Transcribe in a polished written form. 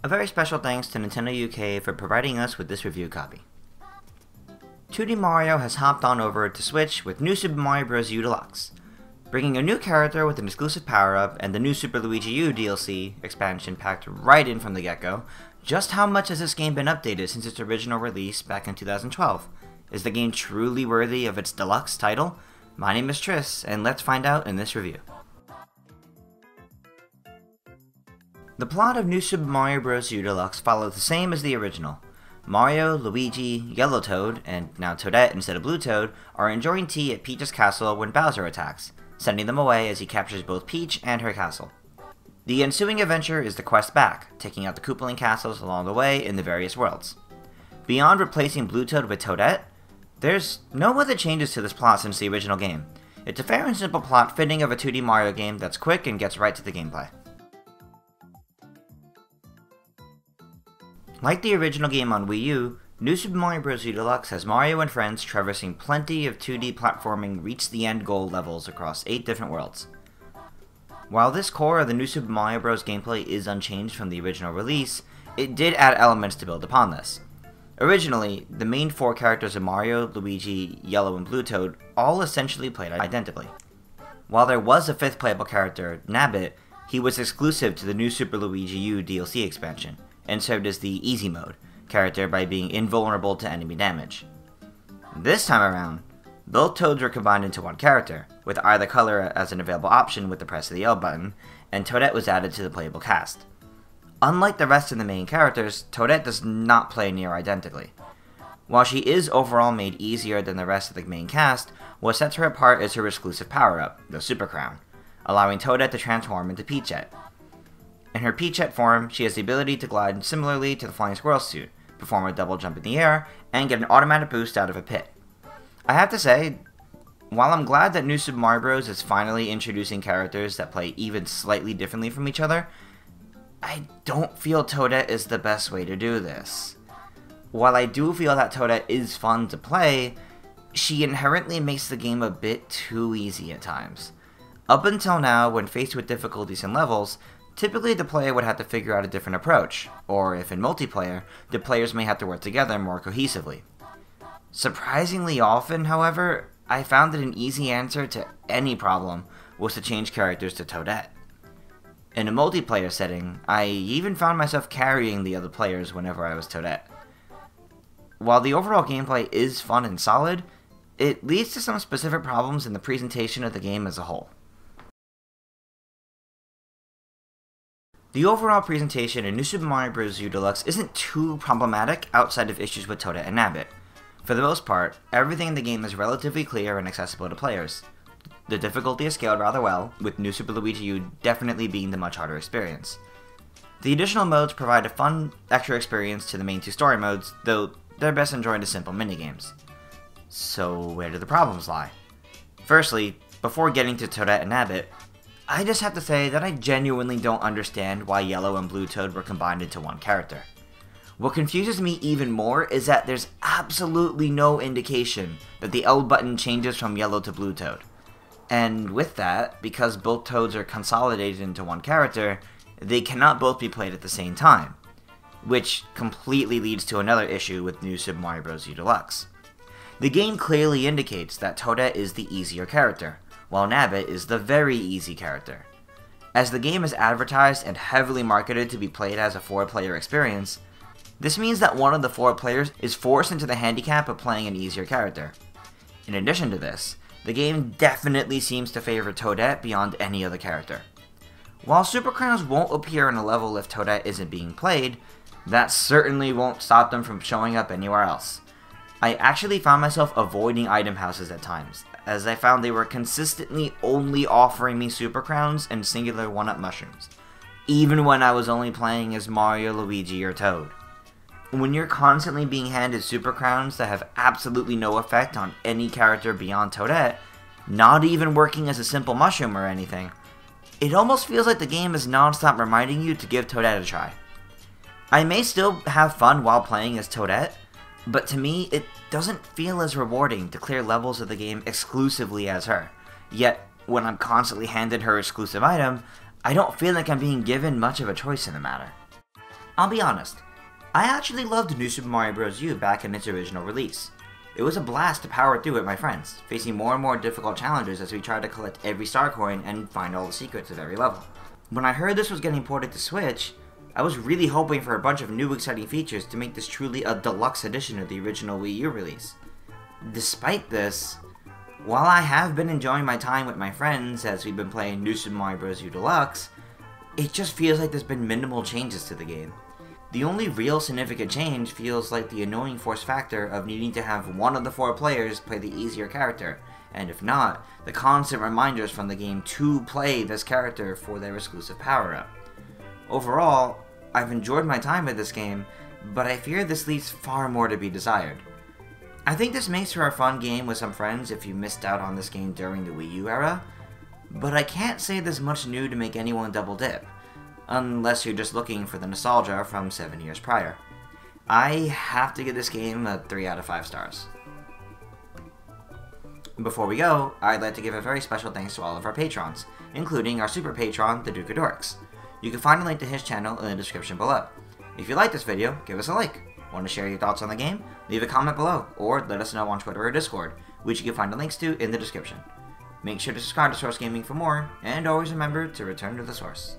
A very special thanks to Nintendo UK for providing us with this review copy. 2D Mario has hopped on over to Switch with New Super Mario Bros. U Deluxe, bringing a new character with an exclusive power-up and the new Super Luigi U DLC expansion packed right in from the get-go. Just how much has this game been updated since its original release back in 2012? Is the game truly worthy of its deluxe title? My name is Tris, and let's find out in this review. The plot of New Super Mario Bros. U Deluxe follows the same as the original. Mario, Luigi, Yellow Toad, and now Toadette instead of Blue Toad, are enjoying tea at Peach's castle when Bowser attacks, sending them away as he captures both Peach and her castle. The ensuing adventure is the quest back, taking out the Koopaling castles along the way in the various worlds. Beyond replacing Blue Toad with Toadette, there's no other changes to this plot since the original game. It's a fair and simple plot fitting of a 2D Mario game that's quick and gets right to the gameplay. Like the original game on Wii U, New Super Mario Bros. U Deluxe has Mario and friends traversing plenty of 2D platforming reach-the-end-goal levels across 8 different worlds. While this core of the New Super Mario Bros. Gameplay is unchanged from the original release, it did add elements to build upon this. Originally, the main 4 characters of Mario, Luigi, Yellow, and Blue Toad all essentially played identically. While there was a 5th playable character, Nabbit, he was exclusive to the New Super Luigi U DLC expansion, and served as the Easy Mode character by being invulnerable to enemy damage. This time around, both Toads were combined into one character, with either color as an available option with the press of the L button, and Toadette was added to the playable cast. Unlike the rest of the main characters, Toadette does not play near identically. While she is overall made easier than the rest of the main cast, what sets her apart is her exclusive power-up, the Super Crown, allowing Toadette to transform into Peachette. In her Peachette form, she has the ability to glide similarly to the Flying Squirrel suit, perform a double jump in the air, and get an automatic boost out of a pit. I have to say, while I'm glad that New Super Mario Bros. Is finally introducing characters that play even slightly differently from each other, I don't feel Toadette is the best way to do this. While I do feel that Toadette is fun to play, she inherently makes the game a bit too easy at times. Up until now, when faced with difficulties and levels, typically the player would have to figure out a different approach, or if in multiplayer, the players may have to work together more cohesively. Surprisingly often, however, I found that an easy answer to any problem was to change characters to Toadette. In a multiplayer setting, I even found myself carrying the other players whenever I was Toadette. While the overall gameplay is fun and solid, it leads to some specific problems in the presentation of the game as a whole. The overall presentation in New Super Mario Bros. U Deluxe isn't too problematic outside of issues with Toadette and Nabbit. For the most part, everything in the game is relatively clear and accessible to players. The difficulty is scaled rather well, with New Super Luigi U definitely being the much harder experience. The additional modes provide a fun extra experience to the main 2 story modes, though they're best enjoyed as simple minigames. So where do the problems lie? Firstly, before getting to Toadette and Nabbit, I just have to say that I genuinely don't understand why Yellow and Blue Toad were combined into one character. What confuses me even more is that there's absolutely no indication that the L button changes from Yellow to Blue Toad. And with that, because both Toads are consolidated into one character, they cannot both be played at the same time, which completely leads to another issue with New Super Mario Bros. U Deluxe. The game clearly indicates that Toadette is the easier character, while Nabbit is the very easy character. As the game is advertised and heavily marketed to be played as a 4-player experience, this means that one of the 4 players is forced into the handicap of playing an easier character. In addition to this, the game definitely seems to favor Toadette beyond any other character. While Super Crowns won't appear in a level if Toadette isn't being played, that certainly won't stop them from showing up anywhere else. I actually found myself avoiding item houses at times, as I found they were consistently only offering me Super Crowns and singular 1-up mushrooms, even when I was only playing as Mario, Luigi, or Toad. When you're constantly being handed Super Crowns that have absolutely no effect on any character beyond Toadette, not even working as a simple mushroom or anything, it almost feels like the game is non-stop reminding you to give Toadette a try. I may still have fun while playing as Toadette, but to me, it doesn't feel as rewarding to clear levels of the game exclusively as her, Yet, when I'm constantly handed her exclusive item, I don't feel like I'm being given much of a choice in the matter. I'll be honest, I actually loved New Super Mario Bros. U back in its original release. It was a blast to power through with my friends, facing more and more difficult challenges as we tried to collect every star coin and find all the secrets of every level. When I heard this was getting ported to Switch, I was really hoping for a bunch of new exciting features to make this truly a deluxe edition of the original Wii U release. Despite this, while I have been enjoying my time with my friends as we've been playing New Super Mario Bros. U Deluxe, it just feels like there's been minimal changes to the game. The only real significant change feels like the annoying force factor of needing to have one of the 4 players play the easier character, and if not, the constant reminders from the game to play this character for their exclusive power-up. Overall, I've enjoyed my time with this game, but I fear this leaves far more to be desired. I think this makes for a fun game with some friends if you missed out on this game during the Wii U era, but I can't say there's much new to make anyone double dip, unless you're just looking for the nostalgia from 7 years prior. I have to give this game a 3 out of 5 stars. Before we go, I'd like to give a very special thanks to all of our patrons, including our super patron, the Duke of Dorks. You can find a link to his channel in the description below. If you like this video, give us a like. Want to share your thoughts on the game? Leave a comment below, or let us know on Twitter or Discord, which you can find the links to in the description. Make sure to subscribe to Source Gaming for more, and always remember to return to the source.